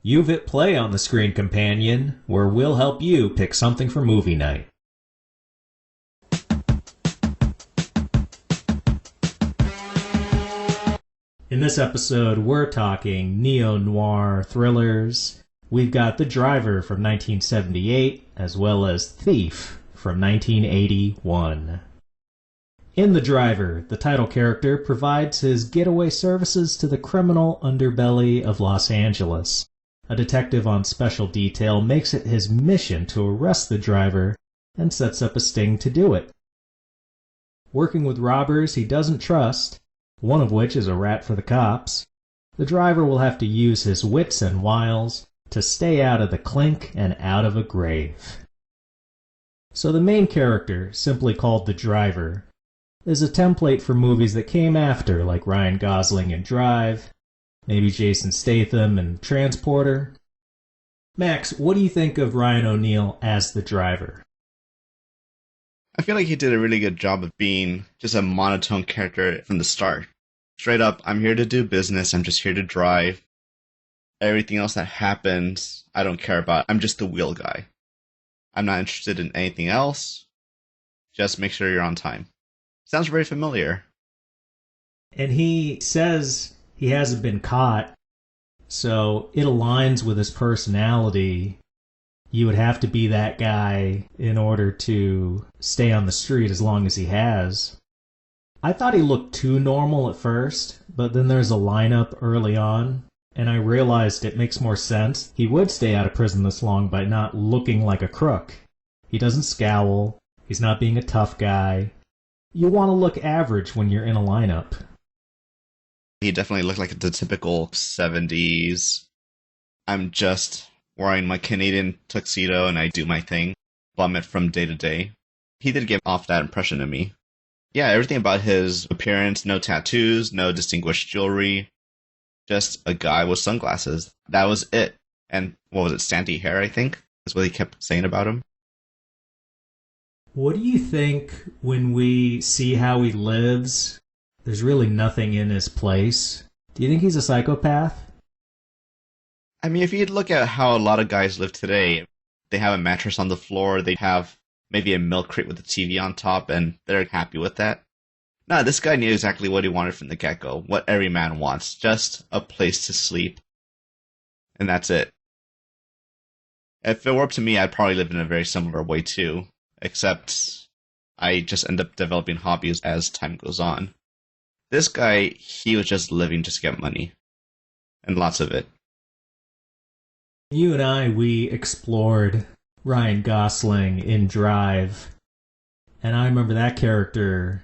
You've hit play on the Screen Companion, where we'll help you pick something for movie night. In this episode, we're talking neo-noir thrillers. We've got The Driver from 1978, as well as Thief from 1981. In The Driver, the title character provides his getaway services to the criminal underbelly of Los Angeles. A detective on special detail makes it his mission to arrest the driver and sets up a sting to do it. Working with robbers he doesn't trust, one of which is a rat for the cops, the driver will have to use his wits and wiles to stay out of the clink and out of a grave. So the main character, simply called the driver, is a template for movies that came after, like Ryan Gosling in Drive, maybe Jason Statham in Transporter. Max, what do you think of Ryan O'Neal as the driver? I feel like he did a really good job of being just a monotone character from the start. Straight up, I'm here to do business, I'm just here to drive. Everything else that happens, I don't care about. I'm just the wheel guy. I'm not interested in anything else. Just make sure you're on time. Sounds very familiar. And he says he hasn't been caught, so it aligns with his personality. You would have to be that guy in order to stay on the street as long as he has. I thought he looked too normal at first, but then there's a lineup early on, and I realized it makes more sense. He would stay out of prison this long by not looking like a crook. He doesn't scowl. He's not being a tough guy. You want to look average when you're in a lineup. He definitely looked like the typical 70s. I'm just wearing my Canadian tuxedo and I do my thing. Bum it from day to day. He did give off that impression to me. Yeah, everything about his appearance, no tattoos, no distinguished jewelry. Just a guy with sunglasses. That was it. And what was it, sandy hair, I think? That's what he kept saying about him. What do you think when we see how he lives? There's really nothing in his place. Do you think he's a psychopath? I mean, if you look at how a lot of guys live today, they have a mattress on the floor, they have maybe a milk crate with a TV on top, and they're happy with that. Nah, this guy knew exactly what he wanted from the get-go, what every man wants, just a place to sleep. And that's it. If it were up to me, I'd probably live in a very similar way too, except I just end up developing hobbies as time goes on. This guy, he was just living just to get money. And lots of it. You and I, we explored Ryan Gosling in Drive. And I remember that character,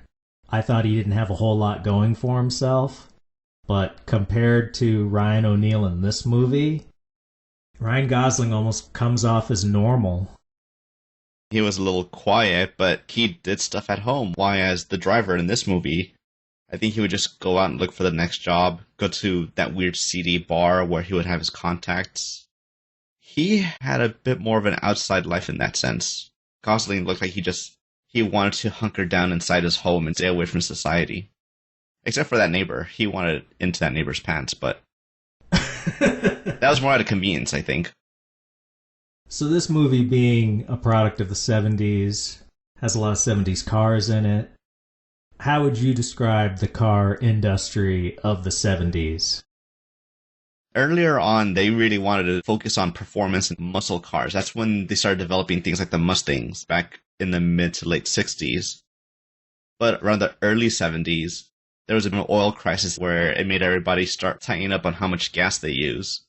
I thought he didn't have a whole lot going for himself. But compared to Ryan O'Neal in this movie, Ryan Gosling almost comes off as normal. He was a little quiet, but he did stuff at home. Why, as the driver in this movie, I think he would just go out and look for the next job, go to that weird seedy bar where he would have his contacts. He had a bit more of an outside life in that sense. Gosling looked like he wanted to hunker down inside his home and stay away from society. Except for that neighbor. He wanted into that neighbor's pants, but that was more out of convenience, I think. So this movie, being a product of the 70s, has a lot of 70s cars in it. How would you describe the car industry of the 70s? Earlier on, they really wanted to focus on performance and muscle cars. That's when they started developing things like the Mustangs back in the mid to late 60s. But around the early 70s, there was an oil crisis where it made everybody start tightening up on how much gas they use.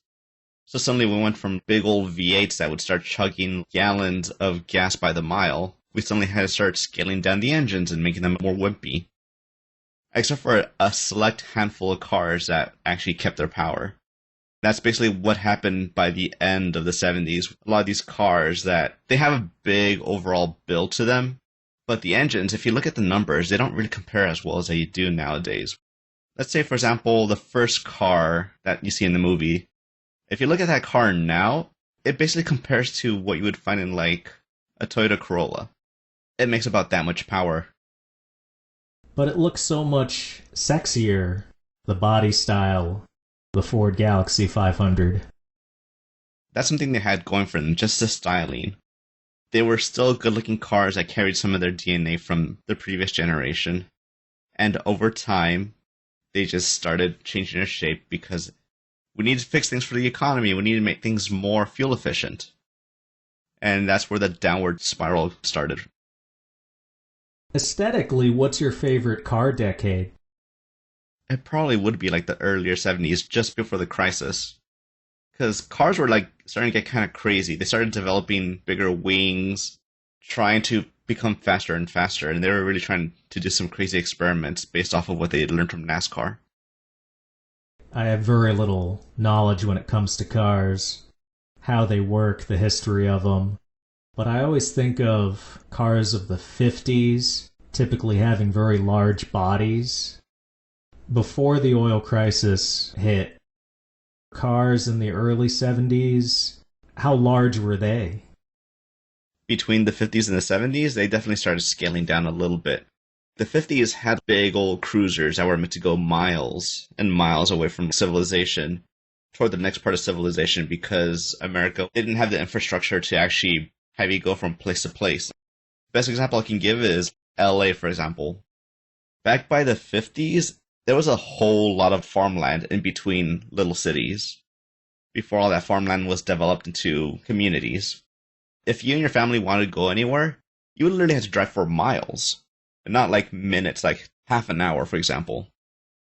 So suddenly we went from big old V8s that would start chugging gallons of gas by the mile. We suddenly had to start scaling down the engines and making them more wimpy. Except for a select handful of cars that actually kept their power. That's basically what happened by the end of the 70s. A lot of these cars that they have a big overall build to them, but the engines, if you look at the numbers, they don't really compare as well as they do nowadays. Let's say, for example, the first car that you see in the movie. If you look at that car now, it basically compares to what you would find in like a Toyota Corolla. It makes about that much power. But it looks so much sexier, the body style, the Ford Galaxy 500. That's something they had going for them, just the styling. They were still good-looking cars that carried some of their DNA from the previous generation. And over time, they just started changing their shape because we need to fix things for the economy. We need to make things more fuel efficient. And that's where the downward spiral started. Aesthetically, what's your favorite car decade? It probably would be like the earlier 70s, just before the crisis. Because cars were like starting to get kind of crazy. They started developing bigger wings, trying to become faster and faster, and they were really trying to do some crazy experiments based off of what they had learned from NASCAR. I have very little knowledge when it comes to cars, how they work, the history of them. But I always think of cars of the 50s typically having very large bodies. Before the oil crisis hit, cars in the early 70s, how large were they? Between the 50s and the 70s, they definitely started scaling down a little bit. The 50s had big old cruisers that were meant to go miles and miles away from civilization toward the next part of civilization because America didn't have the infrastructure to actually have you go from place to place. Best example I can give is LA, for example. Back by the 50s, there was a whole lot of farmland in between little cities before all that farmland was developed into communities. If you and your family wanted to go anywhere, you would literally have to drive for miles. And not like minutes, like half an hour, for example.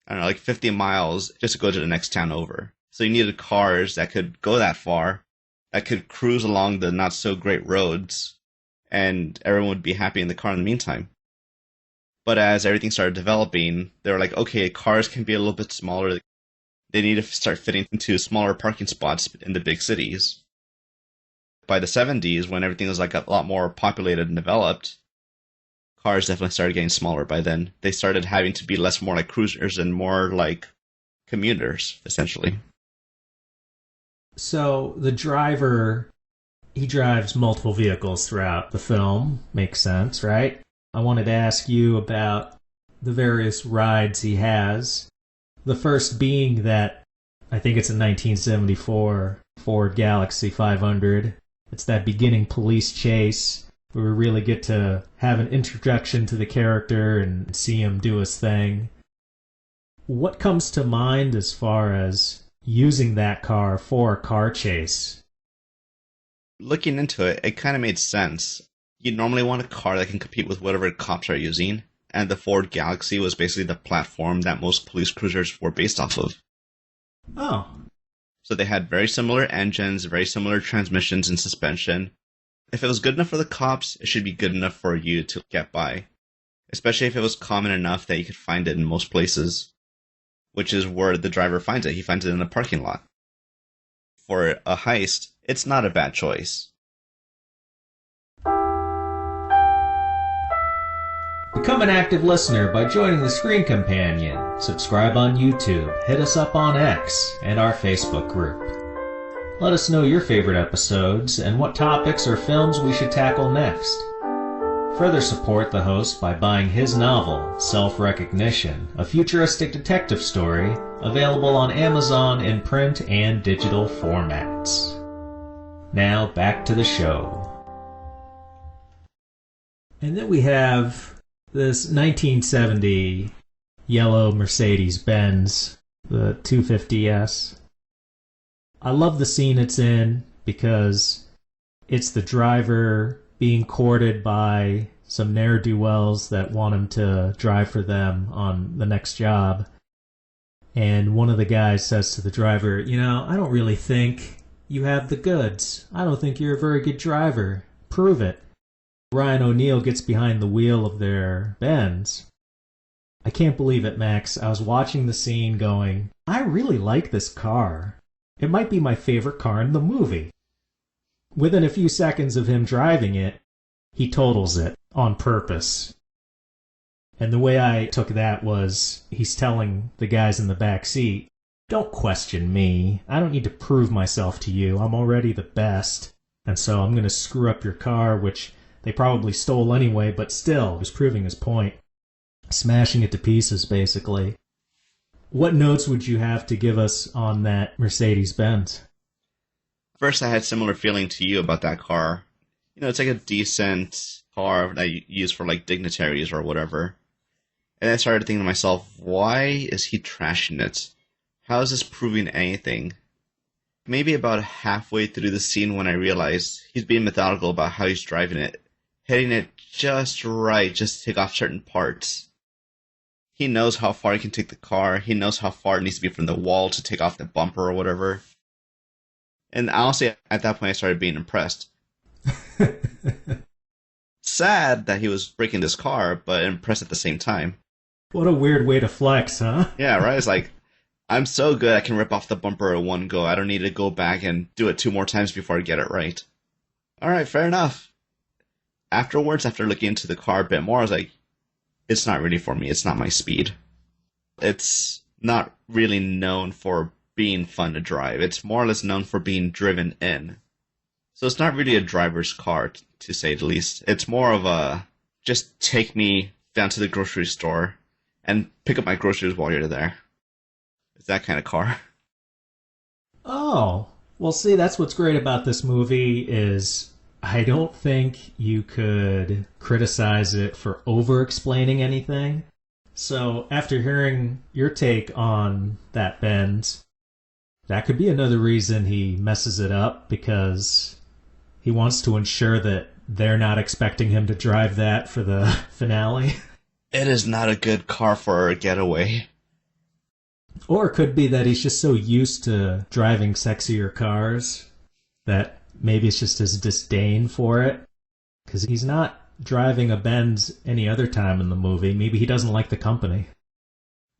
I don't know, like 50 miles just to go to the next town over. So you needed cars that could go that far, that could cruise along the not so great roads, and everyone would be happy in the car in the meantime. But as everything started developing, they were like, okay, cars can be a little bit smaller. They need to start fitting into smaller parking spots in the big cities. By the 70s, when everything was like a lot more populated and developed, cars definitely started getting smaller by then. They started having to be less more like cruisers and more like commuters, essentially. So the driver, he drives multiple vehicles throughout the film. Makes sense, right? I wanted to ask you about the various rides he has. The first being that, I think it's a 1974 Ford Galaxy 500. It's that beginning police chase where we really get to have an introduction to the character and see him do his thing. What comes to mind as far as using that car for a car chase? Looking into it, it kind of made sense. You'd normally want a car that can compete with whatever cops are using, and the Ford Galaxy was basically the platform that most police cruisers were based off of. Oh. So they had very similar engines, very similar transmissions and suspension. If it was good enough for the cops, it should be good enough for you to get by. Especially if it was common enough that you could find it in most places. Which is where the driver finds it. He finds it in a parking lot. For a heist, it's not a bad choice. Become an active listener by joining the Screen Companion. Subscribe on YouTube, hit us up on X, and our Facebook group. Let us know your favorite episodes and what topics or films we should tackle next. Further support the host by buying his novel, Self-Recognition, a futuristic detective story, available on Amazon in print and digital formats. Now, back to the show. And then we have this 1970 yellow Mercedes-Benz, the 250S. I love the scene it's in because it's the driver being courted by some ne'er-do-wells that want him to drive for them on the next job. And one of the guys says to the driver, you know, I don't really think you have the goods. I don't think you're a very good driver. Prove it. Ryan O'Neal gets behind the wheel of their Benz. I can't believe it, Max. I was watching the scene going, I really like this car. It might be my favorite car in the movie. Within a few seconds of him driving it, he totals it on purpose. And the way I took that was he's telling the guys in the back seat, don't question me. I don't need to prove myself to you. I'm already the best. And so I'm going to screw up your car, which they probably stole anyway, but still, was proving his point. Smashing it to pieces, basically. What notes would you have to give us on that Mercedes-Benz? First, I had similar feeling to you about that car. You know, it's like a decent car that you use for like dignitaries or whatever. And I started thinking to myself, why is he trashing it? How is this proving anything? Maybe about halfway through the scene when I realized he's being methodical about how he's driving it, hitting it just right just to take off certain parts. He knows how far he can take the car, he knows how far it needs to be from the wall to take off the bumper or whatever. And honestly, at that point I started being impressed. Sad that he was breaking this car, but impressed at the same time. What a weird way to flex, huh? Yeah, right? It's like, I'm so good I can rip off the bumper in one go. I don't need to go back and do it 2 more times before I get it right. Alright, fair enough. Afterwards, after looking into the car a bit more, I was like, it's not really for me. It's not my speed. It's not really known for being fun to drive. It's more or less known for being driven in. So it's not really a driver's car, to say the least. It's more of a, just take me down to the grocery store and pick up my groceries while you're there. It's that kind of car. Oh, well, see, that's what's great about this movie is I don't think you could criticize it for over-explaining anything. So after hearing your take on that Benz, that could be another reason he messes it up, because he wants to ensure that they're not expecting him to drive that for the finale. It is not a good car for a getaway. Or it could be that he's just so used to driving sexier cars that maybe it's just his disdain for it. Because he's not driving a Benz any other time in the movie. Maybe he doesn't like the company.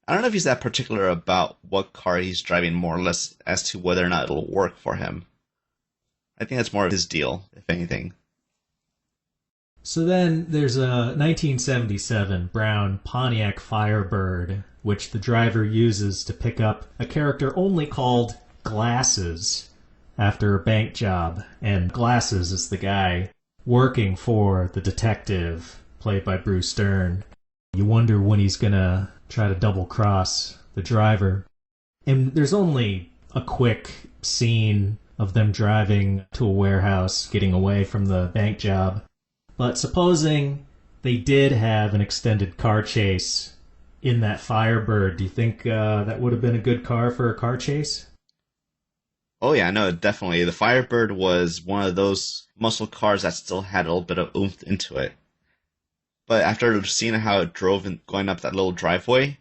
I don't know if he's that particular about what car he's driving, more or less as to whether or not it'll work for him. I think that's more of his deal, if anything. So then there's a 1977 brown Pontiac Firebird, which the driver uses to pick up a character only called Glasses after a bank job. And Glasses is the guy working for the detective, played by Bruce Dern. You wonder when he's gonna try to double-cross the driver. And there's only a quick scene of them driving to a warehouse, getting away from the bank job. But supposing they did have an extended car chase in that Firebird, do you think that would have been a good car for a car chase? Oh yeah, no, definitely. The Firebird was one of those muscle cars that still had a little bit of oomph into it. But after seeing how it drove and going up that little driveway,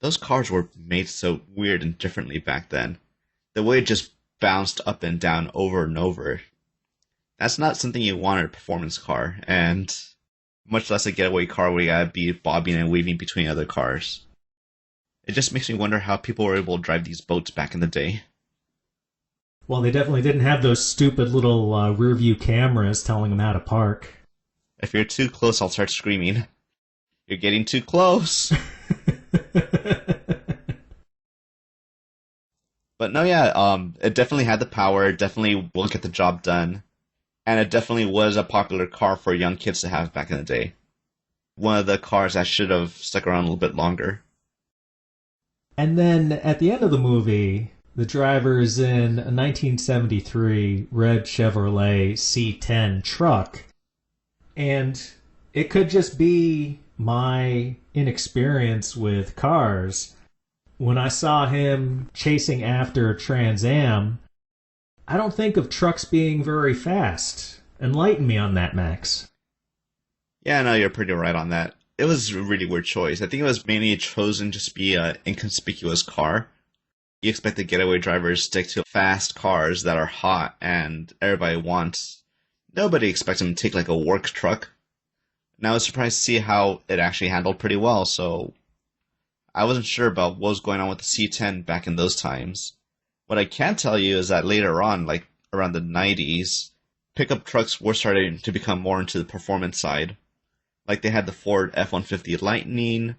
those cars were made so weird and differently back then. The way it just bounced up and down over and over. That's not something you want in a performance car, and much less a getaway car where you gotta be bobbing and weaving between other cars. It just makes me wonder how people were able to drive these boats back in the day. Well, they definitely didn't have those stupid little rear-view cameras telling them how to park. If you're too close, I'll start screaming. You're getting too close! But no, yeah, it definitely had the power, it definitely will get the job done. And it definitely was a popular car for young kids to have back in the day. One of the cars that should have stuck around a little bit longer. And then at the end of the movie, the driver is in a 1973 red Chevrolet C10 truck. And it could just be my inexperience with cars. When I saw him chasing after a Trans Am, I don't think of trucks being very fast. Enlighten me on that, Max. Yeah, no, you're pretty right on that. It was a really weird choice. I think it was mainly chosen just to be an inconspicuous car. You expect the getaway drivers to stick to fast cars that are hot and everybody wants. Nobody expects them to take like a work truck. And I was surprised to see how it actually handled pretty well, so I wasn't sure about what was going on with the C10 back in those times. What I can tell you is that later on, like around the 90s, pickup trucks were starting to become more into the performance side. Like they had the Ford F-150 Lightning,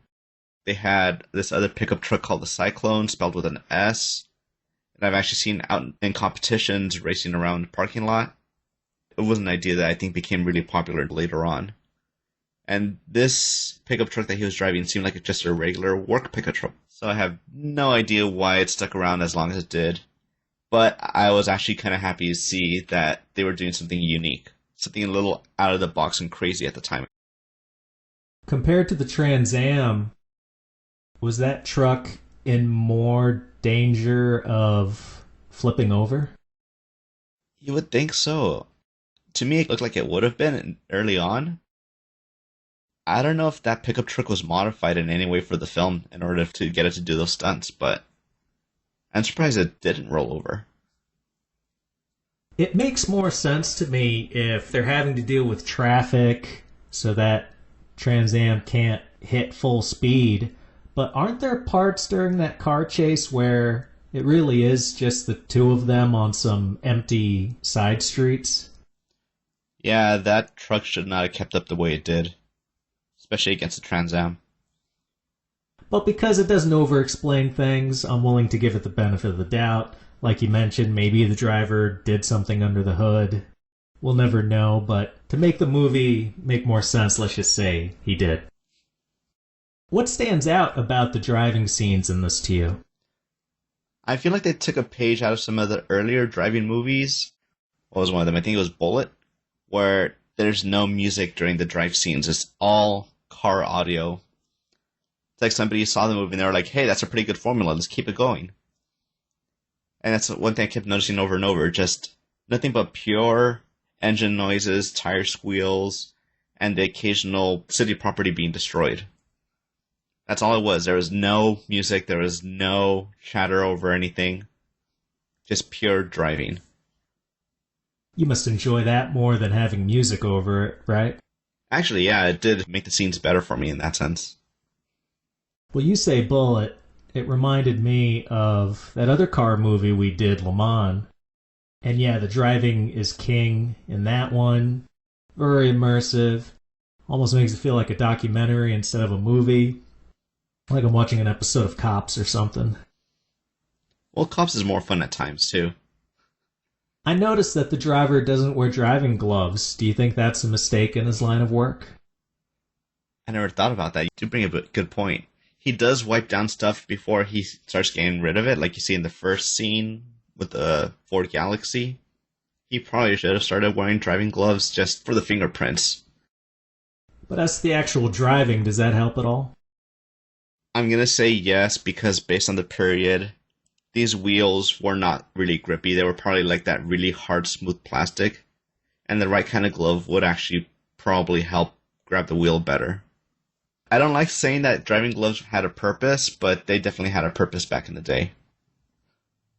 they had this other pickup truck called the Cyclone, spelled with an S, and I've actually seen out in competitions racing around the parking lot. It was an idea that I think became really popular later on. And this pickup truck that he was driving seemed like just a regular work pickup truck. So I have no idea why it stuck around as long as it did. But I was actually kind of happy to see that they were doing something unique, something a little out of the box and crazy at the time. Compared to the Trans Am, was that truck in more danger of flipping over? You would think so. To me, it looked like it would have been early on. I don't know if that pickup truck was modified in any way for the film in order to get it to do those stunts, but I'm surprised it didn't roll over. It makes more sense to me if they're having to deal with traffic so that Trans Am can't hit full speed. But aren't there parts during that car chase where it really is just the two of them on some empty side streets? Yeah, that truck should not have kept up the way it did, especially against the Trans Am. But because it doesn't over-explain things, I'm willing to give it the benefit of the doubt. Like you mentioned, maybe the driver did something under the hood. We'll never know, but to make the movie make more sense, let's just say he did. What stands out about the driving scenes in this to you? I feel like they took a page out of some of the earlier driving movies. What was one of them? I think it was Bullet, where there's no music during the drive scenes. It's all car audio. It's like somebody saw the movie and they were like, hey, that's a pretty good formula. Let's keep it going. And that's one thing I kept noticing over and over. Just nothing but pure engine noises, tire squeals, and the occasional city property being destroyed. That's all it was. There was no music. There was no chatter over anything. Just pure driving. You must enjoy that more than having music over it, right? Actually, yeah, it did make the scenes better for me in that sense. Well, you say Bullet. It reminded me of that other car movie we did, Le Mans. And yeah, the driving is king in that one. Very immersive. Almost makes it feel like a documentary instead of a movie. Like I'm watching an episode of Cops or something. Well, Cops is more fun at times, too. I noticed that the driver doesn't wear driving gloves. Do you think that's a mistake in his line of work? I never thought about that. You do bring up a good point. He does wipe down stuff before he starts getting rid of it, like you see in the first scene with the Ford Galaxy. He probably should have started wearing driving gloves just for the fingerprints. But as to the actual driving, does that help at all? I'm going to say yes, because based on the period, these wheels were not really grippy. They were probably like that really hard, smooth plastic. And the right kind of glove would actually probably help grab the wheel better. I don't like saying that driving gloves had a purpose, but they definitely had a purpose back in the day.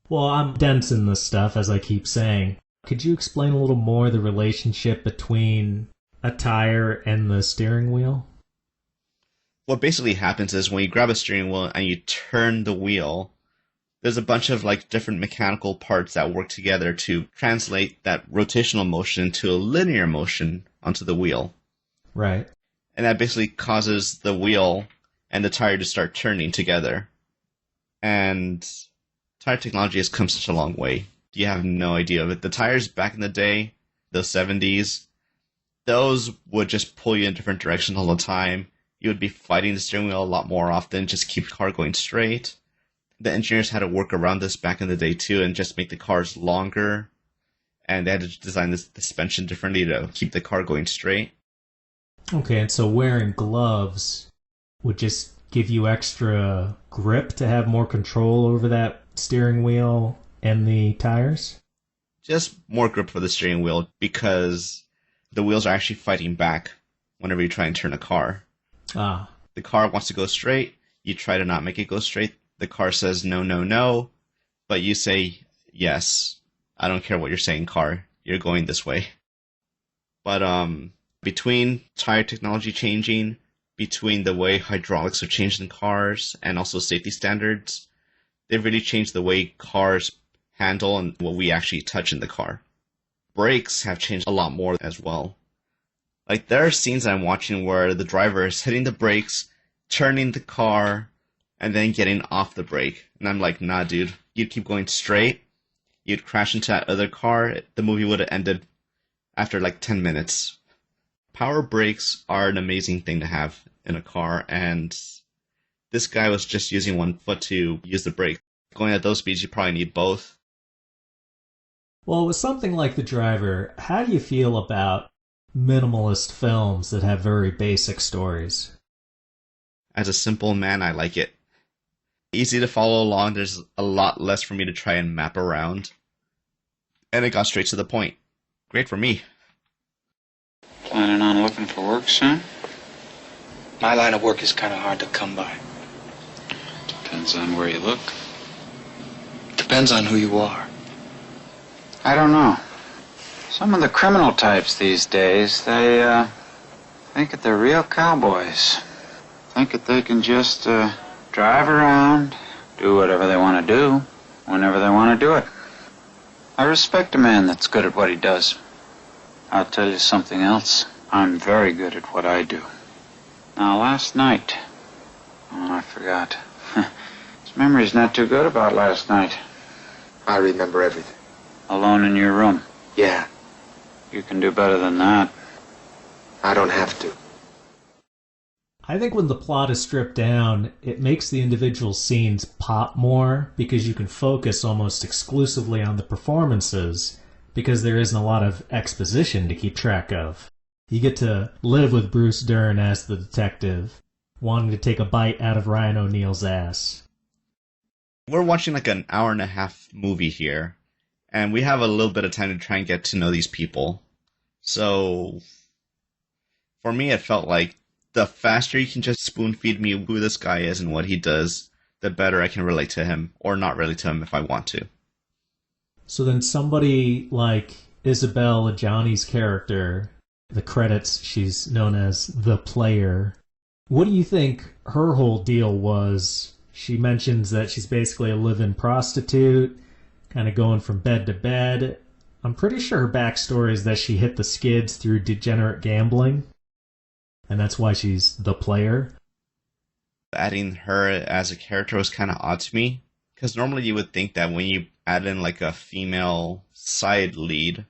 Well, I'm dense in this stuff, as I keep saying. Could you explain a little more the relationship between a tire and the steering wheel? What basically happens is when you grab a steering wheel and you turn the wheel, there's a bunch of like different mechanical parts that work together to translate that rotational motion to a linear motion onto the wheel. Right. And that basically causes the wheel and the tire to start turning together. And tire technology has come such a long way. You have no idea of it. The tires back in the day, the 70s, those would just pull you in different directions all the time. You would be fighting the steering wheel a lot more often, just keep the car going straight. The engineers had to work around this back in the day too and just make the cars longer. And they had to design the suspension differently to keep the car going straight. Okay, and so wearing gloves would just give you extra grip to have more control over that steering wheel and the tires? Just more grip for the steering wheel because the wheels are actually fighting back whenever you try and turn a car. Ah. The car wants to go straight. You try to not make it go straight. The car says no, no, no. But you say, yes, I don't care what you're saying, car. You're going this way. But between tire technology changing, between the way hydraulics have changed in cars, and also safety standards, they've really changed the way cars handle and what we actually touch in the car. Brakes have changed a lot more as well. Like, there are scenes I'm watching where the driver is hitting the brakes, turning the car, and then getting off the brake. And I'm like, nah, dude. You'd keep going straight. You'd crash into that other car. The movie would have ended after like 10 minutes. Power brakes are an amazing thing to have in a car, and this guy was just using one foot to use the brake. Going at those speeds, you probably need both. Well, with something like The Driver, how do you feel about minimalist films that have very basic stories? As a simple man, I like it. Easy to follow along, there's a lot less for me to try and map around. And it got straight to the point. Great for me. Planning on looking for work soon? My line of work is kind of hard to come by. Depends on where you look. Depends on who you are. I don't know. Some of the criminal types these days, they think that they're real cowboys. Think that they can just drive around, do whatever they want to do, whenever they want to do it. I respect a man that's good at what he does. I'll tell you something else. I'm very good at what I do. Now, last night... Oh, I forgot. His memory's not too good about last night. I remember everything. Alone in your room. Yeah, You can do better than that. I don't have to. I think when the plot is stripped down, it makes the individual scenes pop more because you can focus almost exclusively on the performances because there isn't a lot of exposition to keep track of. You get to live with Bruce Dern as the detective, wanting to take a bite out of Ryan O'Neal's ass. We're watching like an hour and a half movie here, and we have a little bit of time to try and get to know these people. So, for me, it felt like the faster you can just spoon feed me who this guy is and what he does, the better I can relate to him, or not relate to him if I want to. So then somebody like Isabelle Adjani's character, the credits, she's known as the player. What do you think her whole deal was? She mentions that she's basically a live-in prostitute, kind of going from bed to bed. I'm pretty sure her backstory is that she hit the skids through degenerate gambling, and that's why she's the player. Adding her as a character was kind of odd to me, because normally you would think that when you add in like a female side lead,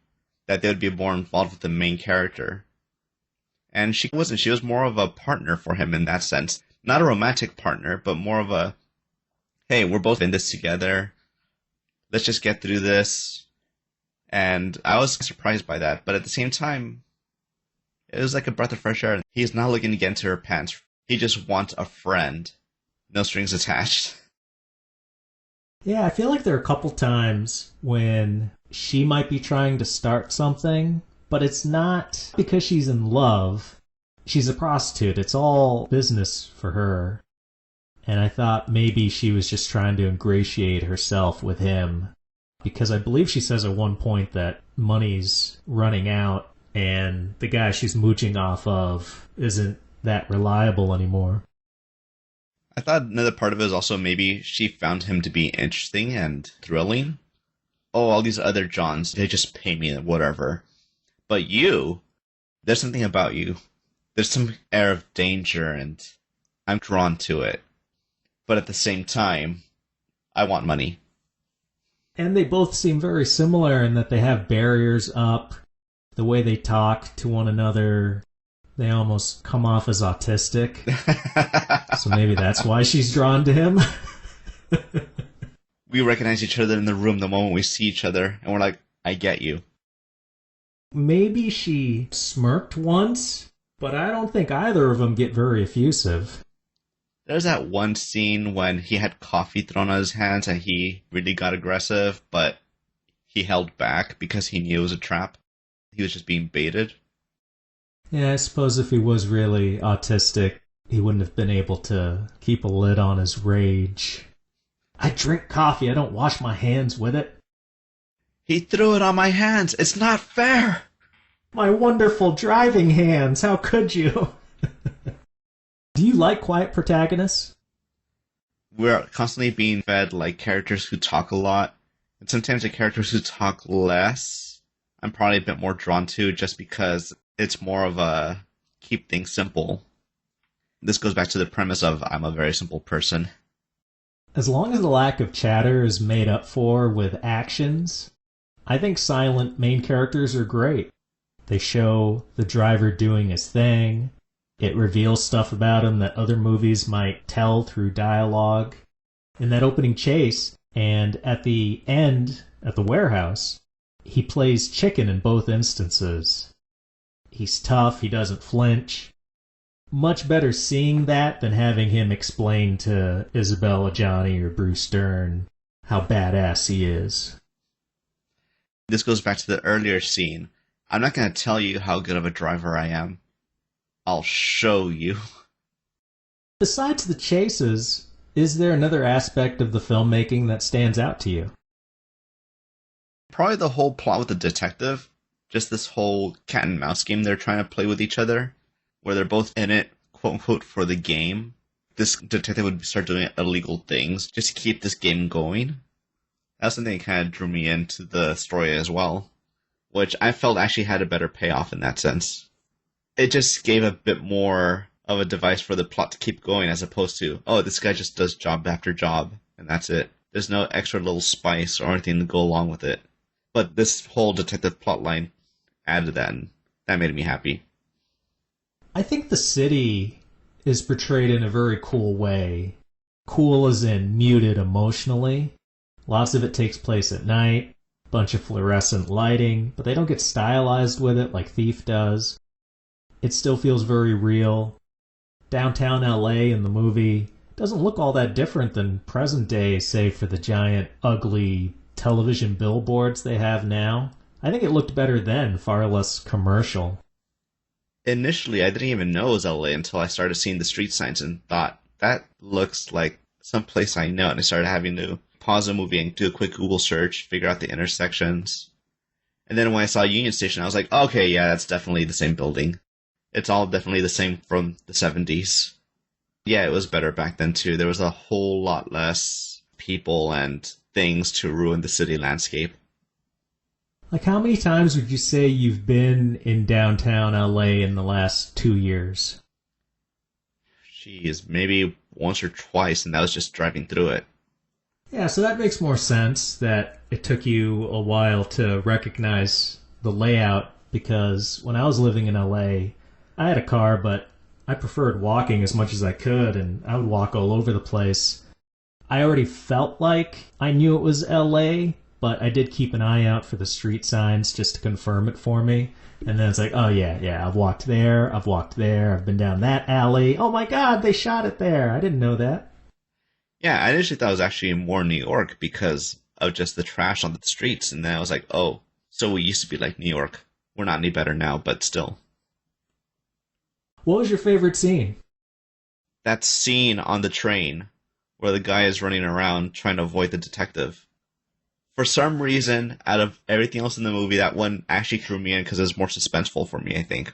that they would be more involved with the main character. And she wasn't. She was more of a partner for him in that sense. Not a romantic partner, but more of a, hey, we're both in this together. Let's just get through this. And I was surprised by that. But at the same time, it was like a breath of fresh air. He's not looking to get into her pants. He just wants a friend. No strings attached. Yeah, I feel like there are a couple times when she might be trying to start something, but it's not because she's in love. She's a prostitute. It's all business for her. And I thought maybe she was just trying to ingratiate herself with him. Because I believe she says at one point that money's running out and the guy she's mooching off of isn't that reliable anymore. I thought another part of it is also maybe she found him to be interesting and thrilling. Oh, all these other Johns, they just pay me whatever. But you, there's something about you. There's some air of danger and I'm drawn to it. But at the same time, I want money. And they both seem very similar in that they have barriers up. The way they talk to one another, they almost come off as autistic. So maybe that's why she's drawn to him. We recognize each other in the room the moment we see each other, and we're like, I get you. Maybe she smirked once, but I don't think either of them get very effusive. There's that one scene when he had coffee thrown on his hands and he really got aggressive, but he held back because he knew it was a trap. He was just being baited. Yeah, I suppose if he was really autistic, he wouldn't have been able to keep a lid on his rage. I drink coffee, I don't wash my hands with it. He threw it on my hands. It's not fair. My wonderful driving hands, how could you? Do you like quiet protagonists? We're constantly being fed like characters who talk a lot. And sometimes the characters who talk less, I'm probably a bit more drawn to just because it's more of a keep things simple. This goes back to the premise of I'm a very simple person. As long as the lack of chatter is made up for with actions, I think silent main characters are great. They show the driver doing his thing. It reveals stuff about him that other movies might tell through dialogue. In that opening chase, and at the end, at the warehouse, he plays chicken in both instances. He's tough, he doesn't flinch. Much better seeing that than having him explain to Isabella Johnny or Bruce Dern how badass he is. This goes back to the earlier scene. I'm not going to tell you how good of a driver I am. I'll show you. Besides the chases, is there another aspect of the filmmaking that stands out to you? Probably the whole plot with the detective. Just this whole cat and mouse game they're trying to play with each other, where they're both in it, quote unquote, for the game. This detective would start doing illegal things just to keep this game going. That's something that kind of drew me into the story as well, which I felt actually had a better payoff in that sense. It just gave a bit more of a device for the plot to keep going, as opposed to, oh, this guy just does job after job, and that's it. There's no extra little spice or anything to go along with it. But this whole detective plotline added that, and that made me happy. I think the city is portrayed in a very cool way. Cool as in muted emotionally. Lots of it takes place at night, bunch of fluorescent lighting, but they don't get stylized with it like Thief does. It still feels very real. Downtown LA in the movie doesn't look all that different than present day, save for the giant, ugly television billboards they have now. I think it looked better then, far less commercial. Initially, I didn't even know it was LA until I started seeing the street signs and thought, that looks like someplace I know, and I started having to pause the movie and do a quick Google search, figure out the intersections. And then when I saw Union Station, I was like, okay, yeah, that's definitely the same building. It's all definitely the same from the 70s. Yeah, it was better back then too. There was a whole lot less people and things to ruin the city landscape. Like, how many times would you say you've been in downtown LA in the last 2 years? Jeez, maybe once or twice, and that was just driving through it. Yeah, so that makes more sense that it took you a while to recognize the layout, because when I was living in LA, I had a car, but I preferred walking as much as I could, and I would walk all over the place. I already felt like I knew it was LA, but I did keep an eye out for the street signs just to confirm it for me. And then it's like, oh yeah, I've walked there, I've been down that alley. Oh my god, they shot it there. I didn't know that. Yeah, I initially thought it was actually more New York because of just the trash on the streets. And then I was like, oh, so we used to be like New York. We're not any better now, but still. What was your favorite scene? That scene on the train where the guy is running around trying to avoid the detective. For some reason, out of everything else in the movie, that one actually drew me in because it was more suspenseful for me, I think.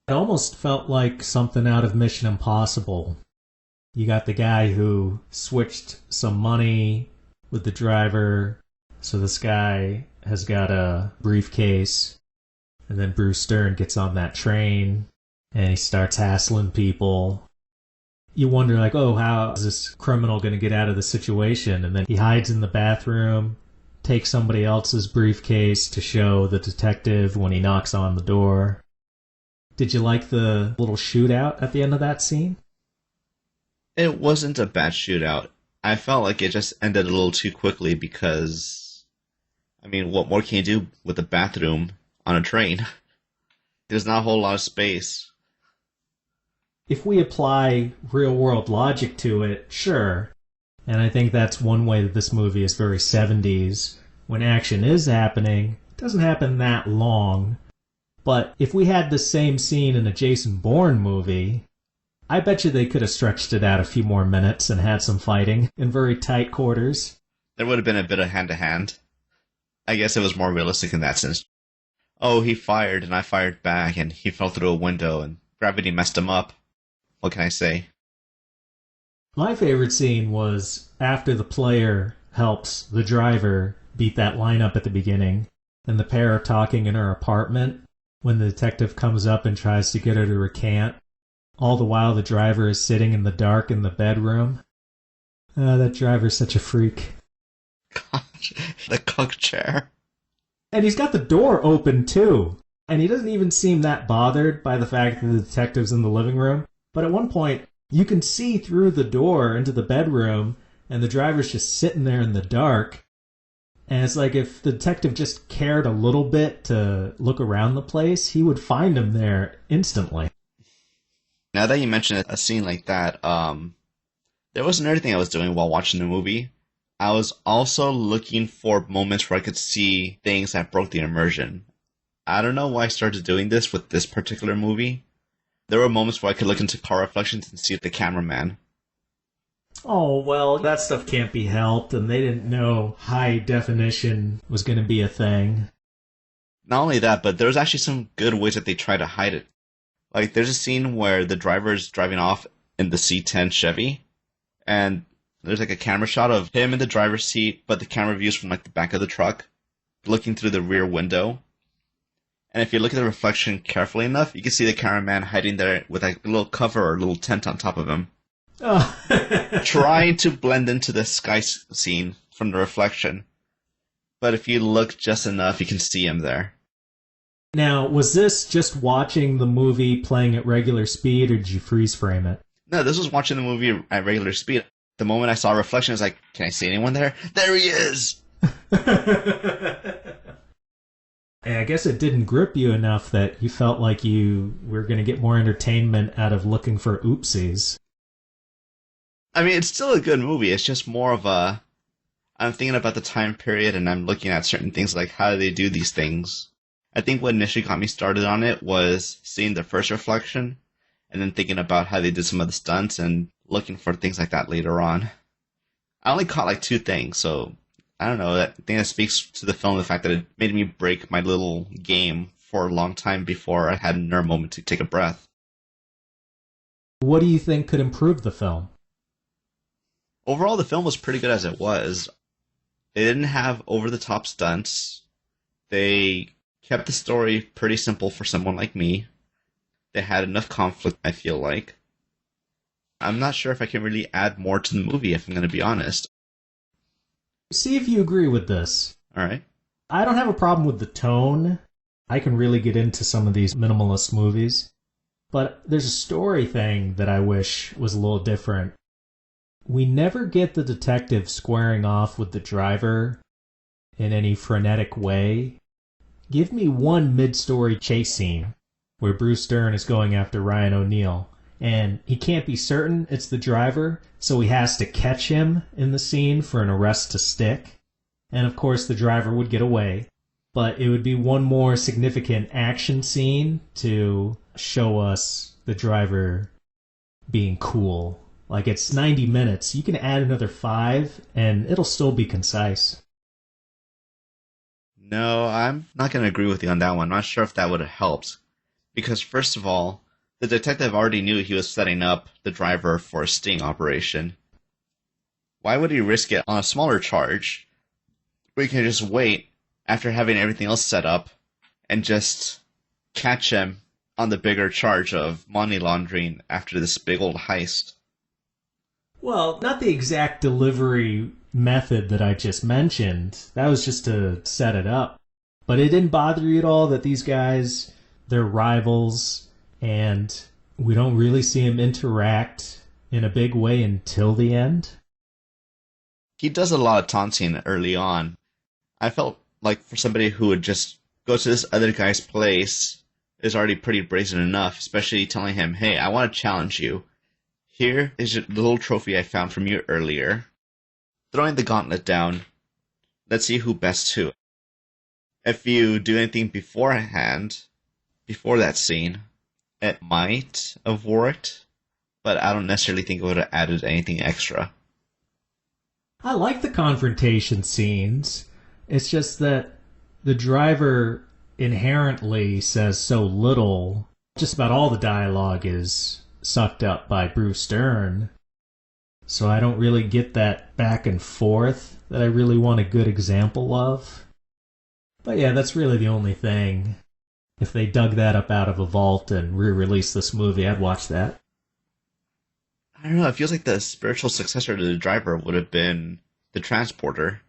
It almost felt like something out of Mission Impossible. You got the guy who switched some money with the driver, so this guy has got a briefcase, and then Bruce Dern gets on that train, and he starts hassling people. You wonder, like, oh, how is this criminal going to get out of the situation? And then he hides in the bathroom, takes somebody else's briefcase to show the detective when he knocks on the door. Did you like the little shootout at the end of that scene? It wasn't a bad shootout. I felt like it just ended a little too quickly because, I mean, what more can you do with a bathroom on a train? There's not a whole lot of space. If we apply real-world logic to it, sure. And I think that's one way that this movie is very 70s. When action is happening, it doesn't happen that long. But if we had the same scene in a Jason Bourne movie, I bet you they could have stretched it out a few more minutes and had some fighting in very tight quarters. There would have been a bit of hand-to-hand. I guess it was more realistic in that sense. Oh, he fired and I fired back and he fell through a window and gravity messed him up. What can I say? My favorite scene was after the player helps the driver beat that lineup at the beginning, and the pair are talking in her apartment when the detective comes up and tries to get her to recant. All the while the driver is sitting in the dark in the bedroom. That driver's such a freak. Gosh, the cook chair. And he's got the door open too. And he doesn't even seem that bothered by the fact that the detective's in the living room. But at one point, you can see through the door into the bedroom, and the driver's just sitting there in the dark. And it's like if the detective just cared a little bit to look around the place, he would find him there instantly. Now that you mention a scene like that, there was another thing I was doing while watching the movie. I was also looking for moments where I could see things that broke the immersion. I don't know why I started doing this with this particular movie. There were moments where I could look into car reflections and see the cameraman. Oh, well, that stuff can't be helped, and they didn't know high definition was going to be a thing. Not only that, but there's actually some good ways that they try to hide it. Like, there's a scene where the driver is driving off in the C10 Chevy, and there's like a camera shot of him in the driver's seat, but the camera views from like the back of the truck, looking through the rear window. And if you look at the reflection carefully enough, you can see the cameraman hiding there with like a little cover or a little tent on top of him. Oh. Trying to blend into the sky scene from the reflection. But if you look just enough, you can see him there. Now, was this just watching the movie playing at regular speed, or did you freeze frame it? No, this was watching the movie at regular speed. The moment I saw a reflection, I was like, can I see anyone there? There he is! Hey, I guess it didn't grip you enough that you felt like you were going to get more entertainment out of looking for oopsies. I mean, it's still a good movie. It's just more of a... I'm thinking about the time period, and I'm looking at certain things like, how do they do these things? I think what initially got me started on it was seeing the first reflection, and then thinking about how they did some of the stunts, and looking for things like that later on. I only caught like 2 things, so I don't know. I think that speaks to the film, the fact that it made me break my little game for a long time before I had another moment to take a breath. What do you think could improve the film? Overall, the film was pretty good as it was. They didn't have over-the-top stunts. They kept the story pretty simple for someone like me. They had enough conflict, I feel like. I'm not sure if I can really add more to the movie, if I'm going to be honest. See if you agree with this. Alright. I don't have a problem with the tone. I can really get into some of these minimalist movies. But there's a story thing that I wish was a little different. We never get the detective squaring off with the driver in any frenetic way. Give me one mid-story chase scene where Bruce Dern is going after Ryan O'Neal, and he can't be certain it's the driver, so he has to catch him in the scene for an arrest to stick. And of course the driver would get away, but it would be one more significant action scene to show us the driver being cool. Like, it's 90 minutes. You can add another 5, and it'll still be concise. No, I'm not going to agree with you on that one. I'm not sure if that would have helped. Because, first of all, the detective already knew he was setting up the driver for a sting operation. Why would he risk it on a smaller charge where he can just wait after having everything else set up and just catch him on the bigger charge of money laundering after this big old heist? Well, not the exact delivery method that I just mentioned. That was just to set it up. But it didn't bother you at all that these guys, they're rivals, and we don't really see them interact in a big way until the end? He does a lot of taunting early on. I felt like for somebody who would just go to this other guy's place is already pretty brazen enough, especially telling him, hey, I want to challenge you. Here is the little trophy I found from you earlier. Throwing the gauntlet down. Let's see who bests who. If you do anything beforehand, before that scene, it might have worked, but I don't necessarily think it would have added anything extra. I like the confrontation scenes. It's just that the driver inherently says so little. Just about all the dialogue is sucked up by Bruce Dern. So I don't really get that back and forth that I really want a good example of. But yeah, that's really the only thing. If they dug that up out of a vault and re-released this movie, I'd watch that. I don't know, it feels like the spiritual successor to the driver would have been the transporter.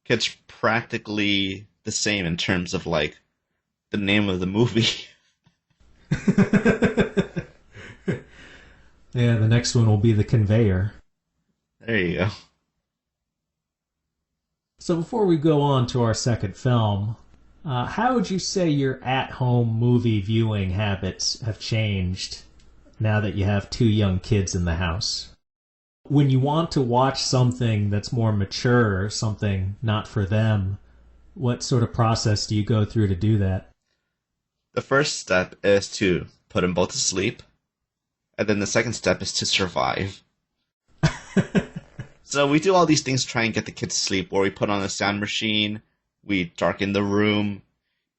It's practically the same in terms of, like, the name of the movie. Yeah, the next one will be the conveyor. There you go. So before we go on to our second film, how would you say your at-home movie viewing habits have changed now that you have two young kids in the house? When you want to watch something that's more mature, something not for them, what sort of process do you go through to do that? The first step is to put them both to sleep, and then the second step is to survive. So we do all these things to try and get the kids to sleep, where we put on a sound machine, we darken the room,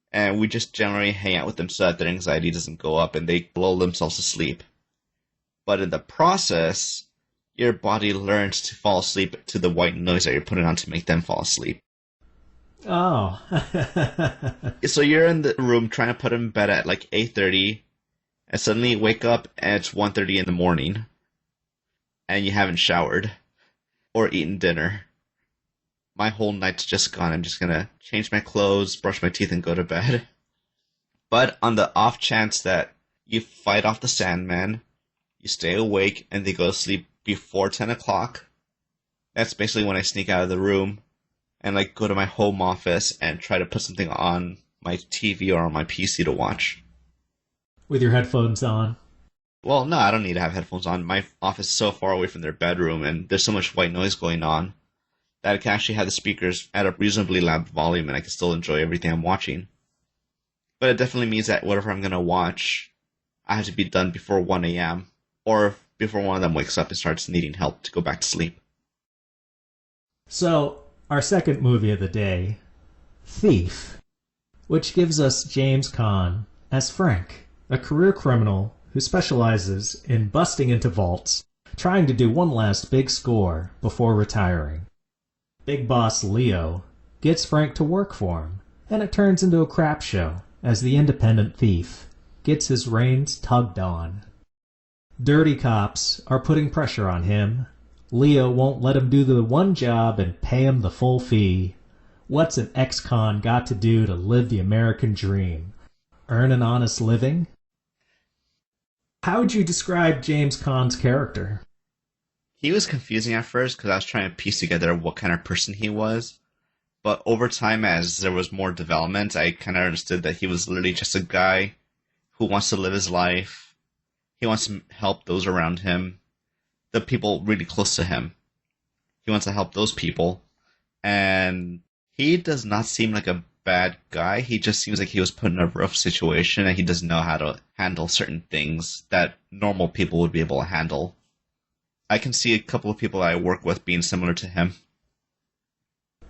and we just generally hang out with them so that their anxiety doesn't go up and they lull themselves to sleep. But in the process, your body learns to fall asleep to the white noise that you're putting on to make them fall asleep. Oh. So you're in the room trying to put them in bed at like 8:30, and suddenly you wake up and it's 1:30 in the morning, and you haven't showered or eaten dinner. My whole night's just gone. I'm just gonna change my clothes, brush my teeth, and go to bed. But on the off chance that you fight off the Sandman, you stay awake, and they go to sleep before 10 o'clock, that's basically when I sneak out of the room and like go to my home office and try to put something on my TV or on my PC to watch. With your headphones on? Well, no, I don't need to have headphones on. My office is so far away from their bedroom, and there's so much white noise going on that I can actually have the speakers at a reasonably loud volume, and I can still enjoy everything I'm watching. But it definitely means that whatever I'm going to watch, I have to be done before 1 a.m., or before one of them wakes up and starts needing help to go back to sleep. So, our second movie of the day, Thief, which gives us James Caan as Frank, a career criminal who specializes in busting into vaults, trying to do one last big score before retiring. Big boss Leo gets Frank to work for him, and it turns into a crap show as the independent thief gets his reins tugged on. Dirty cops are putting pressure on him. Leo won't let him do the one job and pay him the full fee. What's an ex-con got to do to live the American dream? Earn an honest living? How would you describe James Caan's character? He was confusing at first because I was trying to piece together what kind of person he was. But over time, as there was more development, I kind of understood that he was literally just a guy who wants to live his life. He wants to help those around him, the people really close to him. He wants to help those people. And he does not seem like a bad guy. He just seems like he was put in a rough situation and he doesn't know how to handle certain things that normal people would be able to handle. I can see a couple of people I work with being similar to him.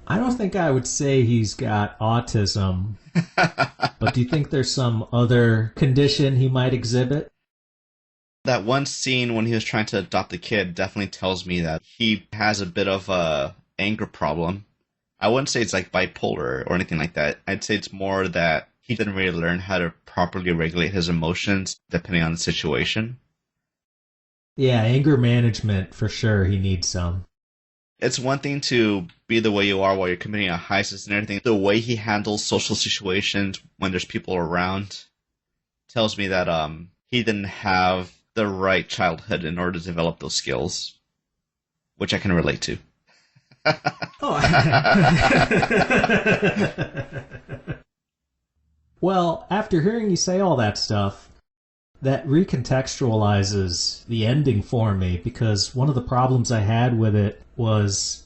I don't think I would say he's got autism, but do you think there's some other condition he might exhibit? That one scene when he was trying to adopt a kid definitely tells me that he has a bit of a anger problem. I wouldn't say it's like bipolar or anything like that. I'd say it's more that he didn't really learn how to properly regulate his emotions depending on the situation. Yeah, anger management, for sure, he needs some. It's one thing to be the way you are while you're committing a heist and everything. The way he handles social situations when there's people around tells me that he didn't have the right childhood in order to develop those skills, which I can relate to. Well, after hearing you say all that stuff, that recontextualizes the ending for me, because one of the problems I had with it was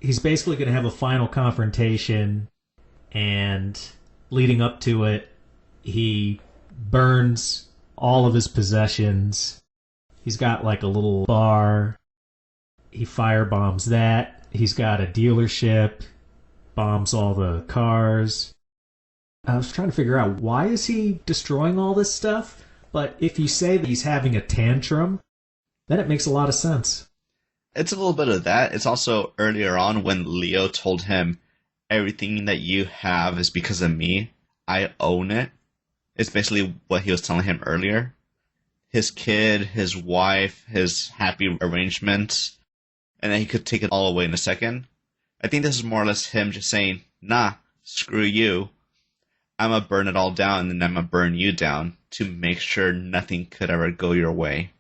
he's basically going to have a final confrontation, and leading up to it, he burns all of his possessions. He's got like a little bar. He firebombs that. He's got a dealership, bombs all the cars. I was trying to figure out, why is he destroying all this stuff? But if you say that he's having a tantrum, then it makes a lot of sense. It's a little bit of that. It's also earlier on when Leo told him, everything that you have is because of me. I own it. It's basically what he was telling him earlier. His kid, his wife, his happy arrangement, and then he could take it all away in a second. I think this is more or less him just saying, nah, screw you. I'm going to burn it all down, and then I'm going to burn you down to make sure nothing could ever go your way.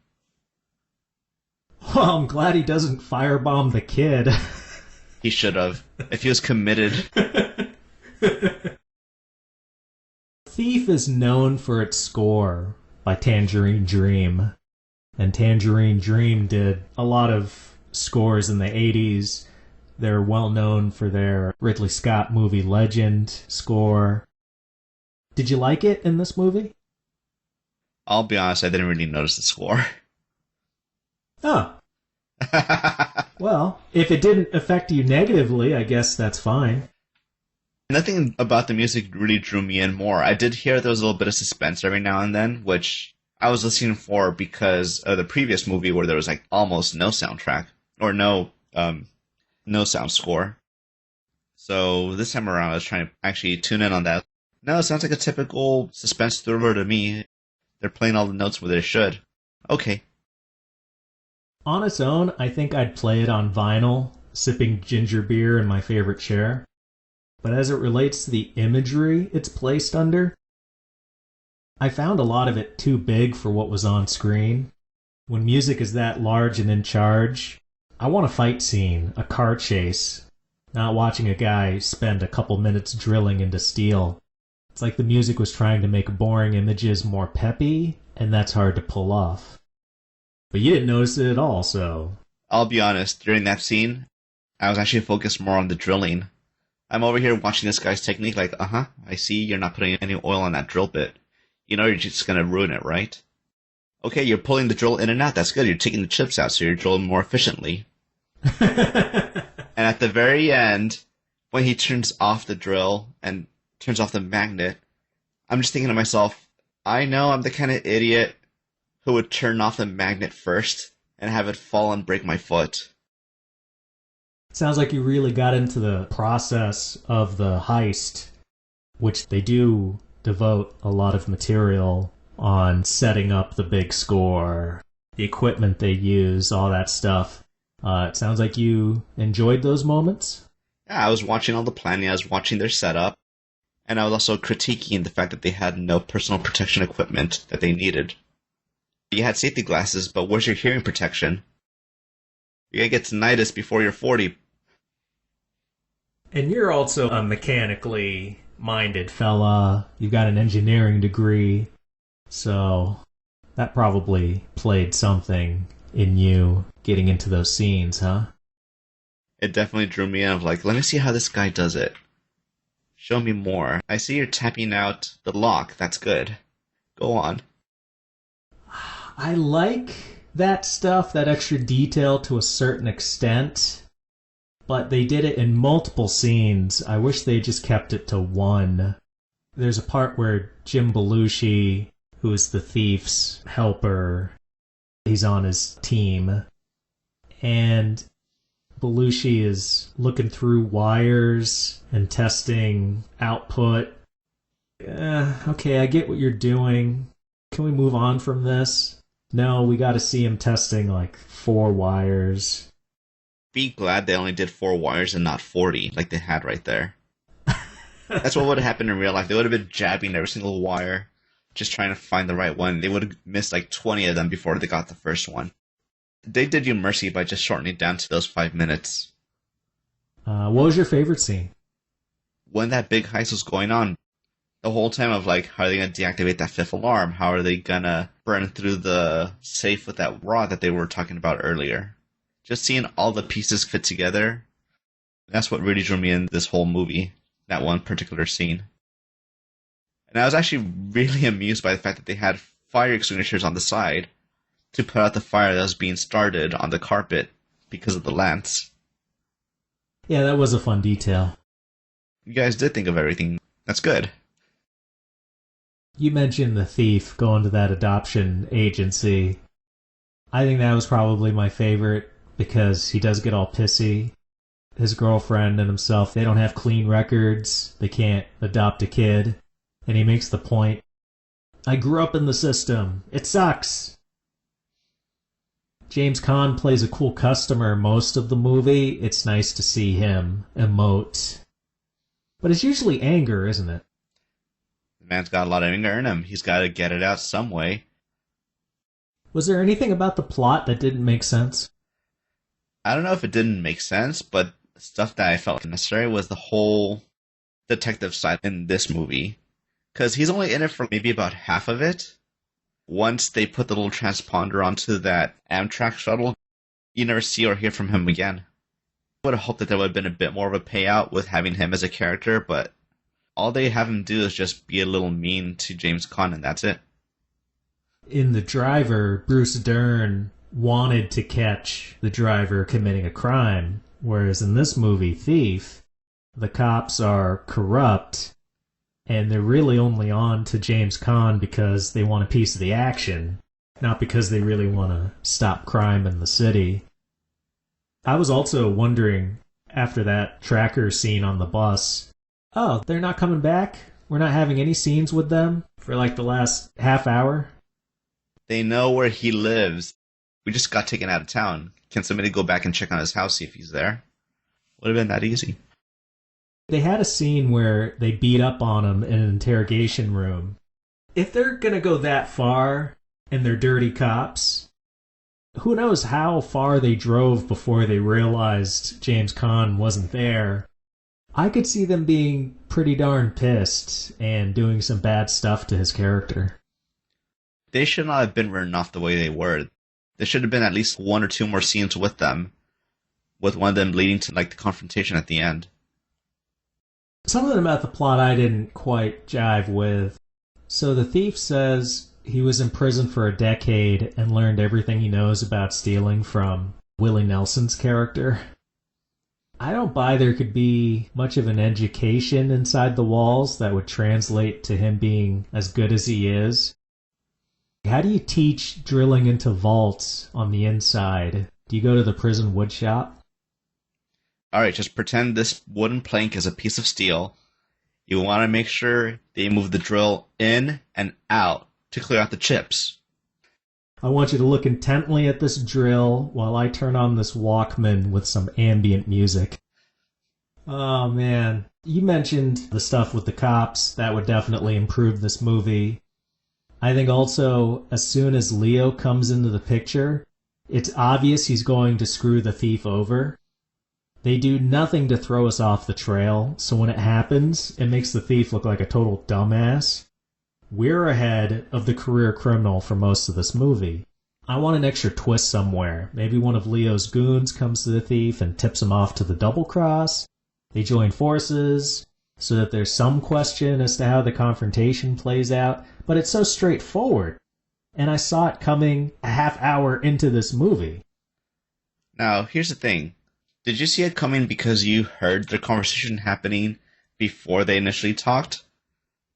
Well, I'm glad he doesn't firebomb the kid. He should have. If he was committed. Thief is known for its score by Tangerine Dream. And Tangerine Dream did a lot of scores in the 80s. They're well known for their Ridley Scott movie Legend score. Did you like it in this movie? I'll be honest, I didn't really notice the score. Oh. Well, if it didn't affect you negatively, I guess that's fine. Nothing about the music really drew me in more. I did hear there was a little bit of suspense every now and then, which I was listening for because of the previous movie where there was like almost no soundtrack or no sound score. So this time around, I was trying to actually tune in on that. No, it sounds like a typical suspense thriller to me. They're playing all the notes where they should. Okay. On its own, I think I'd play it on vinyl, sipping ginger beer in my favorite chair. But as it relates to the imagery it's placed under, I found a lot of it too big for what was on screen. When music is that large and in charge, I want a fight scene, a car chase, not watching a guy spend a couple minutes drilling into steel. It's like the music was trying to make boring images more peppy, and that's hard to pull off. But you didn't notice it at all, so... I'll be honest, during that scene, I was actually focused more on the drilling. I'm over here watching this guy's technique like, I see you're not putting any oil on that drill bit. You know you're just going to ruin it, right? Okay, you're pulling the drill in and out, that's good. You're taking the chips out, so you're drilling more efficiently. And at the very end, when he turns off the drill and turns off the magnet, I'm just thinking to myself, I know I'm the kind of idiot who would turn off the magnet first and have it fall and break my foot. Sounds like you really got into the process of the heist, which they do devote a lot of material on setting up the big score, the equipment they use, all that stuff. It sounds like you enjoyed those moments? Yeah, I was watching all the planning, I was watching their setup, and I was also critiquing the fact that they had no personal protection equipment that they needed. You had safety glasses, but where's your hearing protection? You're gonna get tinnitus before you're 40. And you're also a mechanically minded fella. You've got an engineering degree, so that probably played something in you getting into those scenes, huh? It definitely drew me in of like, let me see how this guy does it. Show me more. I see you're tapping out the lock. That's good. Go on. I like that stuff, that extra detail to a certain extent, but they did it in multiple scenes. I wish they just kept it to one. There's a part where Jim Belushi, who is the thief's helper, he's on his team, and Belushi is looking through wires and testing output. Okay, I get what you're doing. Can we move on from this? No, we gotta see him testing like 4 wires. Be glad they only did 4 wires and not 40, like they had right there. That's what would have happened in real life. They would have been jabbing every single wire, just trying to find the right one. They would have missed like 20 of them before they got the first one. They did you mercy by just shortening it down to those 5 minutes. What was your favorite scene? When that big heist was going on, the whole time of like, how are they going to deactivate that 5th alarm? How are they going to burn through the safe with that rod that they were talking about earlier? Just seeing all the pieces fit together, that's what really drew me in this whole movie, that one particular scene. And I was actually really amused by the fact that they had fire extinguishers on the side to put out the fire that was being started on the carpet because of the lamps. Yeah, that was a fun detail. You guys did think of everything. That's good. You mentioned the thief going to that adoption agency. I think that was probably my favorite because he does get all pissy. His girlfriend and himself, they don't have clean records. They can't adopt a kid. And he makes the point, I grew up in the system. It sucks. James Caan plays a cool customer most of the movie. It's nice to see him emote. But it's usually anger, isn't it? The man's got a lot of anger in him. He's got to get it out some way. Was there anything about the plot that didn't make sense? I don't know if it didn't make sense, but stuff that I felt necessary was the whole detective side in this movie. Because he's only in it for maybe about half of it. Once they put the little transponder onto that Amtrak shuttle, you never see or hear from him again. I would have hoped that there would have been a bit more of a payout with having him as a character, but all they have him do is just be a little mean to James Caan, and that's it. In The Driver, Bruce Dern wanted to catch the driver committing a crime, whereas in this movie, Thief, the cops are corrupt, and they're really only on to James Caan because they want a piece of the action, not because they really want to stop crime in the city. I was also wondering, after that tracker scene on the bus, oh, they're not coming back? We're not having any scenes with them for like the last half hour? They know where he lives. We just got taken out of town. Can somebody go back and check on his house, see if he's there? Would have been that easy. They had a scene where they beat up on him in an interrogation room. If they're going to go that far and they're dirty cops, who knows how far they drove before they realized James Caan wasn't there. I could see them being pretty darn pissed and doing some bad stuff to his character. They should not have been written off the way they were. There should have been at least one or two more scenes with them, with one of them leading to like the confrontation at the end. Something about the plot I didn't quite jive with. So the thief says he was in prison for a decade and learned everything he knows about stealing from Willie Nelson's character. I don't buy there could be much of an education inside the walls that would translate to him being as good as he is. How do you teach drilling into vaults on the inside? Do you go to the prison wood shop? Alright, just pretend this wooden plank is a piece of steel. You want to make sure they move the drill in and out to clear out the chips. I want you to look intently at this drill while I turn on this Walkman with some ambient music. Oh man, you mentioned the stuff with the cops. That would definitely improve this movie. I think also, as soon as Leo comes into the picture, it's obvious he's going to screw the thief over. They do nothing to throw us off the trail, so when it happens, it makes the thief look like a total dumbass. We're ahead of the career criminal for most of this movie. I want an extra twist somewhere. Maybe one of Leo's goons comes to the thief and tips him off to the double cross. They join forces so that there's some question as to how the confrontation plays out, but it's so straightforward. And I saw it coming a half hour into this movie. Now, here's the thing. Did you see it coming because you heard the conversation happening before they initially talked?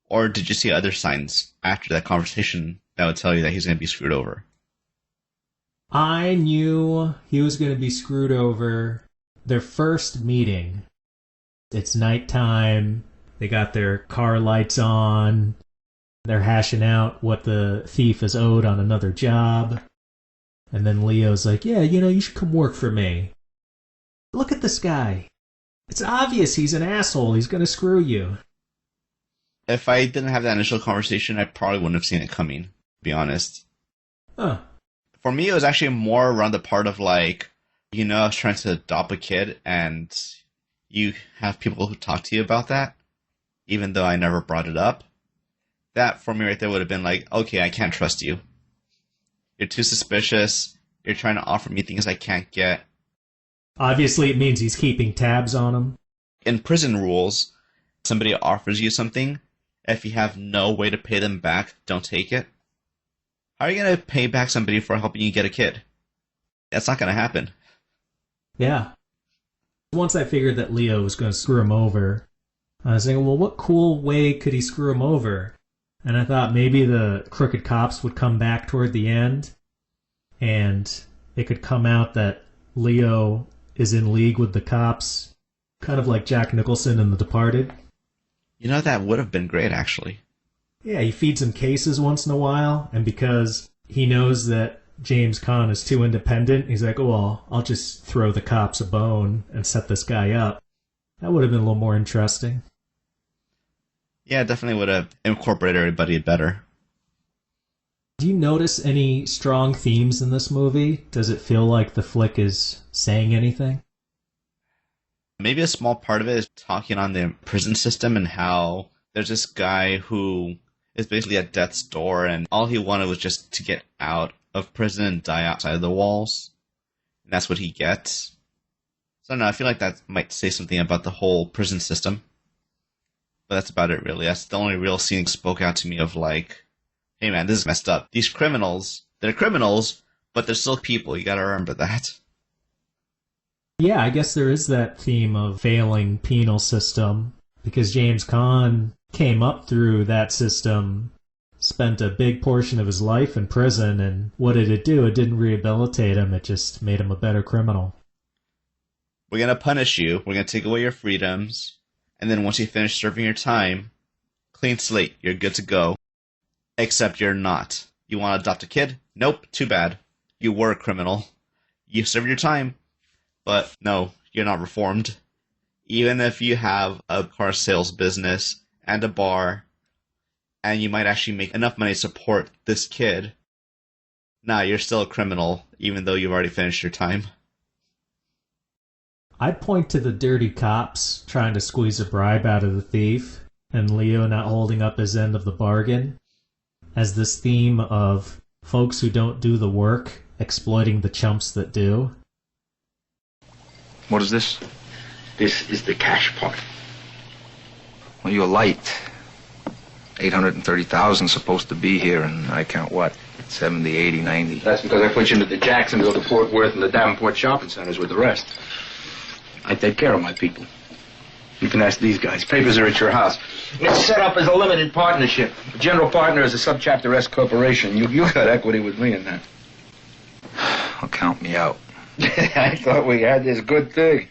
Or did you see other signs after that conversation that would tell you that he's going to be screwed over? I knew he was going to be screwed over their first meeting. It's nighttime. They got their car lights on. They're hashing out what the thief is owed on another job. And then Leo's like, yeah, you should come work for me. Look at this guy. It's obvious he's an asshole. He's going to screw you. If I didn't have that initial conversation, I probably wouldn't have seen it coming, to be honest. Huh. For me, it was actually more around the part of I was trying to adopt a kid, and you have people who talk to you about that, even though I never brought it up. That, for me right there, would have been like, okay, I can't trust you. You're too suspicious. You're trying to offer me things I can't get. Obviously, it means he's keeping tabs on him. In prison rules, somebody offers you something. If you have no way to pay them back, don't take it. How are you going to pay back somebody for helping you get a kid? That's not going to happen. Yeah. Once I figured that Leo was going to screw him over, I was thinking, well, what cool way could he screw him over? And I thought maybe the crooked cops would come back toward the end, and it could come out that Leo is in league with the cops, kind of like Jack Nicholson in The Departed. That would have been great, actually. Yeah, he feeds him cases once in a while, and because he knows that James Caan is too independent, he's like, oh, well, I'll just throw the cops a bone and set this guy up. That would have been a little more interesting. Yeah, definitely would have incorporated everybody better. Do you notice any strong themes in this movie? Does it feel like the flick is saying anything? Maybe a small part of it is talking on the prison system and how there's this guy who is basically at death's door and all he wanted was just to get out of prison and die outside of the walls. And that's what he gets. So I don't know, I feel like that might say something about the whole prison system. But that's about it, really. That's the only real scene that spoke out to me of like, hey man, this is messed up. These criminals, they're criminals, but they're still people. You gotta remember that. Yeah, I guess there is that theme of failing penal system, because James Caan came up through that system, spent a big portion of his life in prison, and what did it do? It didn't rehabilitate him, it just made him a better criminal. We're gonna punish you, we're gonna take away your freedoms, and then once you finish serving your time, clean slate, you're good to go. Except you're not. You want to adopt a kid? Nope, too bad. You were a criminal. You served your time. But no, you're not reformed. Even if you have a car sales business and a bar, and you might actually make enough money to support this kid, nah, you're still a criminal, even though you've already finished your time. I'd point to the dirty cops trying to squeeze a bribe out of the thief, and Leo not holding up his end of the bargain, as this theme of folks who don't do the work exploiting the chumps that do. What is this? This is the cash part. Well, you're light. 830,000 supposed to be here, and I count what? 70, 80, 90. That's because I put you into the Jacksonville, the Fort Worth, and the Davenport shopping centers with the rest. I take care of my people. You can ask these guys. Papers are at your house. It's set up as a limited partnership. The general partner is a subchapter S corporation. You got equity with me in that. Well, count me out. I thought we had this good thing.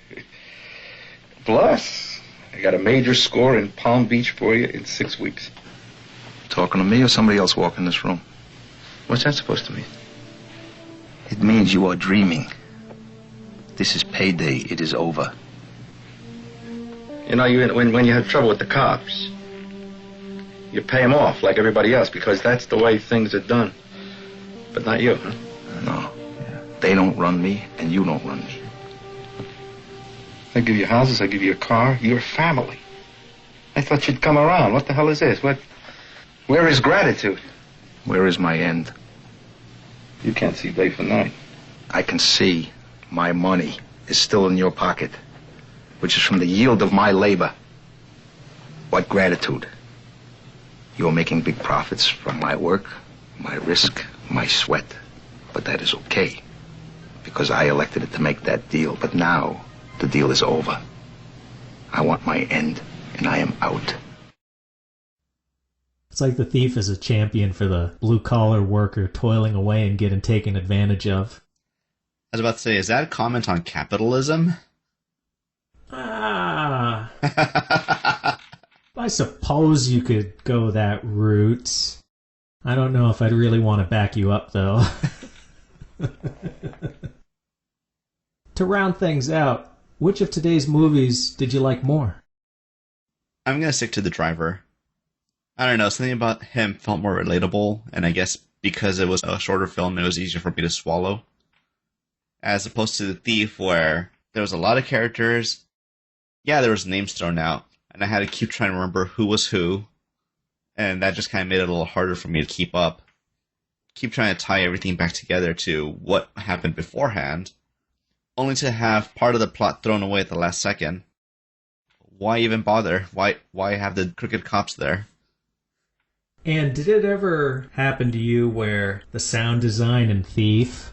Plus, I got a major score in Palm Beach for you in 6 weeks. Talking to me or somebody else walking this room? What's that supposed to mean? It means you are dreaming. This is payday. It is over. You know, when you have trouble with the cops, you pay them off like everybody else because that's the way things are done. But not you, huh? No. They don't run me, and you don't run me. I give you houses, I give you a car. You're family. I thought you'd come around. What the hell is this? Where is gratitude? Where is my end? You can't see day from night. I can see my money is still in your pocket, which is from the yield of my labor. What gratitude? You're making big profits from my work, my risk, my sweat. But that is okay, because I elected it to make that deal. But now, the deal is over. I want my end, and I am out. It's like the thief is a champion for the blue-collar worker toiling away and getting taken advantage of. I was about to say, is that a comment on capitalism? Ah. I suppose you could go that route. I don't know if I'd really want to back you up, though. To round things out, which of today's movies did you like more? I'm going to stick to The Driver. I don't know, something about him felt more relatable, and I guess because it was a shorter film, it was easier for me to swallow. As opposed to The Thief, where there was a lot of characters. Yeah, there was names thrown out, and I had to keep trying to remember who was who, and that just kind of made it a little harder for me to keep up. Keep trying to tie everything back together to what happened beforehand, only to have part of the plot thrown away at the last second. Why even bother? Why have the crooked cops there? And did it ever happen to you where the sound design in Thief,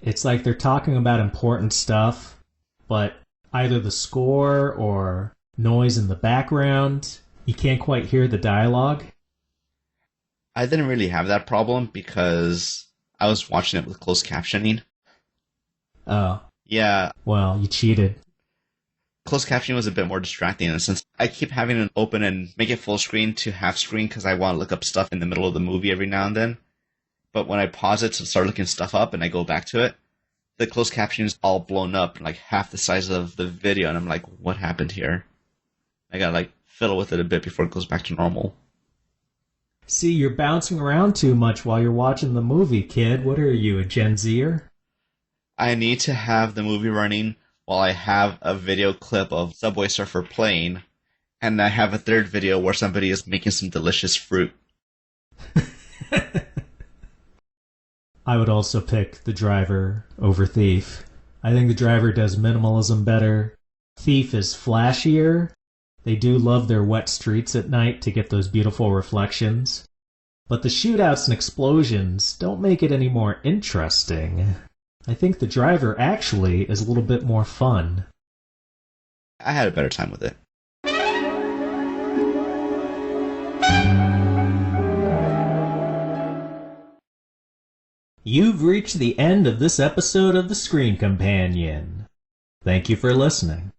it's like they're talking about important stuff, but either the score or noise in the background, you can't quite hear the dialogue? I didn't really have that problem because I was watching it with closed captioning. Oh. Yeah. Well, you cheated. Closed captioning was a bit more distracting in the sense I keep having it open and make it full screen to half screen because I want to look up stuff in the middle of the movie every now and then. But when I pause it to start looking stuff up and I go back to it, the closed captioning is all blown up, like half the size of the video, and I'm like, what happened here? I gotta fiddle with it a bit before it goes back to normal. See, you're bouncing around too much while you're watching the movie, kid. What are you, a Gen Zer? I need to have the movie running while I have a video clip of Subway Surfer playing, and I have a third video where somebody is making some delicious fruit. I would also pick The Driver over Thief. I think The Driver does minimalism better. Thief is flashier. They do love their wet streets at night to get those beautiful reflections. But the shootouts and explosions don't make it any more interesting. I think The Driver actually is a little bit more fun. I had a better time with it. You've reached the end of this episode of The Screen Companion. Thank you for listening.